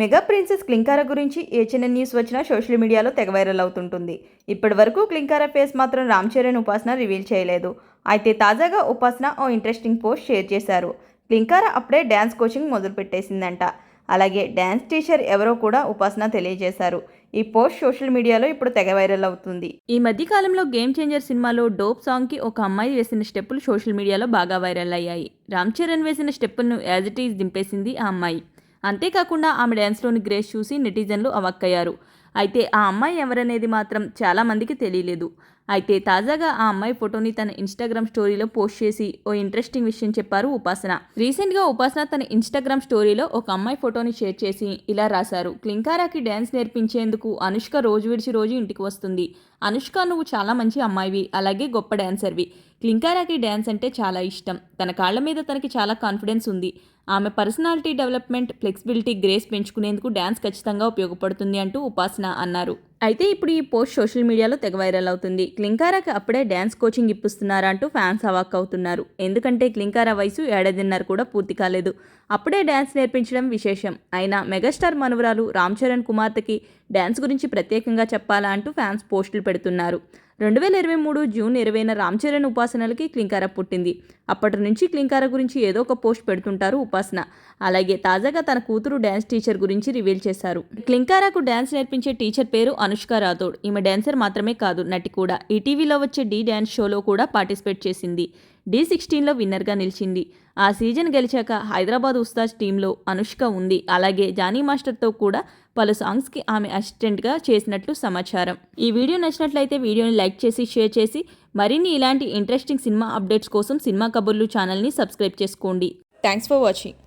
Mega princess Klin Kaara గురించి ఏ చిన్న news వచ్చినా సోషల్ మీడియాలో తెగ వైరల్ అవుతుంటుంది. ఇప్పటి వరకు క్లింకారా ఫేస్ మాత్రం రామ్ చరణ్ ఉపాసన రివీల్ చేయలేదు. అయితే తాజాగా ఉపాసన ఓ ఇంట్రెస్టింగ్ పోస్ట్ షేర్ చేశారు. క్లింకారా అప్పుడే డ్యాన్స్ కోచింగ్ మొదలుపెట్టేసిందంట. అలాగే డ్యాన్స్ టీచర్ ఎవరో కూడా ఉపాసన తెలియజేశారు. ఈ పోస్ట్ సోషల్ మీడియాలో ఇప్పుడు తెగ వైరల్ అవుతుంది. ఈ మధ్య కాలంలో గేమ్ చేంజర్ సినిమాలో డోప్ సాంగ్కి ఒక అమ్మాయి వేసిన స్టెప్పులు సోషల్ మీడియాలో బాగా వైరల్ అయ్యాయి. రామ్ చరణ్ వేసిన స్టెప్పులను యాజ్ ఇట్ ఈజ్ దింపేసింది ఆ అమ్మాయి. అంతేకాకుండా ఆమె డ్యాన్స్లోని గ్రేస్ చూసి నెటిజన్లు అవాక్కయ్యారు. అయితే ఆ అమ్మాయి ఎవరనేది మాత్రం చాలామందికి తెలియలేదు. అయితే తాజాగా ఆ అమ్మాయి ఫోటోని తన ఇన్స్టాగ్రామ్ స్టోరీలో పోస్ట్ చేసి ఓ ఇంట్రెస్టింగ్ విషయం చెప్పారు ఉపాసన. రీసెంట్గా ఉపాసన తన ఇన్స్టాగ్రామ్ స్టోరీలో ఒక అమ్మాయి ఫోటోని షేర్ చేసి ఇలా రాశారు: క్లింకారాకి డ్యాన్స్ నేర్పించేందుకు అనుష్క రోజు విడిచి రోజు ఇంటికి వస్తుంది. అనుష్క, నువ్వు చాలా మంచి అమ్మాయివి, అలాగే గొప్ప డ్యాన్సర్వి. క్లింకారాకి డ్యాన్స్ అంటే చాలా ఇష్టం. తన కాళ్ల మీద తనకి చాలా కాన్ఫిడెన్స్ ఉంది. ఆమె పర్సనాలిటీ డెవలప్మెంట్, ఫ్లెక్సిబిలిటీ, గ్రేస్ పెంచుకునేందుకు డ్యాన్స్ ఖచ్చితంగా ఉపయోగపడుతుంది అంటూ ఉపాసన అన్నారు. అయితే ఇప్పుడు ఈ పోస్ట్ సోషల్ మీడియాలో తెగ వైరల్ అవుతుంది. క్లింకారాకి అప్పుడే డ్యాన్స్ కోచింగ్ ఇప్పిస్తున్నారా అంటూ ఫ్యాన్స్ అవాక్ అవుతున్నారు. ఎందుకంటే క్లింకారా వయసు 7.5 కూడా పూర్తి కాలేదు. అప్పుడే డ్యాన్స్ నేర్పించడం విశేషం. అయినా మెగాస్టార్ మనవరాలు రామ్ చరణ్ కుమార్తెకి డ్యాన్స్ గురించి ప్రత్యేకంగా చెప్పాలా అంటూ ఫ్యాన్స్ పోస్టులు పెడుతున్నారు. 2023 జూన్ 20న రామ్ చరణ్ ఉపాసనలకి క్లింకారా పుట్టింది. అప్పటి నుంచి క్లింకారా గురించి ఏదో ఒక పోస్ట్ పెడుతుంటారు ఉపాసన. అలాగే తాజాగా తన కూతురు డ్యాన్స్ టీచర్ గురించి రివీల్ చేశారు. క్లింకారాకు డ్యాన్స్ నేర్పించే టీచర్ పేరు అనుష్క రాథోడ్. ఈమె డ్యాన్సర్ మాత్రమే కాదు, నటి కూడా. ఈటీవీలో వచ్చే డి డ్యాన్స్ షోలో కూడా పార్టిసిపేట్ చేసింది. D16లో విన్నర్గా నిలిచింది. ఆ సీజన్ గెలిచాక హైదరాబాద్ ఉస్తాద్ టీంలో అనుష్క ఉంది. అలాగే జానీ మాస్టర్తో కూడా పలు సాంగ్స్కి ఆమె అసిస్టెంట్గా చేసినట్లు సమాచారం. ఈ వీడియో నచ్చినట్లయితే వీడియోని లైక్ చేసి షేర్ చేసి మరిన్ని ఇలాంటి ఇంట్రెస్టింగ్ సినిమా అప్డేట్స్ కోసం సినిమా కబుర్లు ఛానల్ని సబ్స్క్రైబ్ చేసుకోండి. Thanks for watching.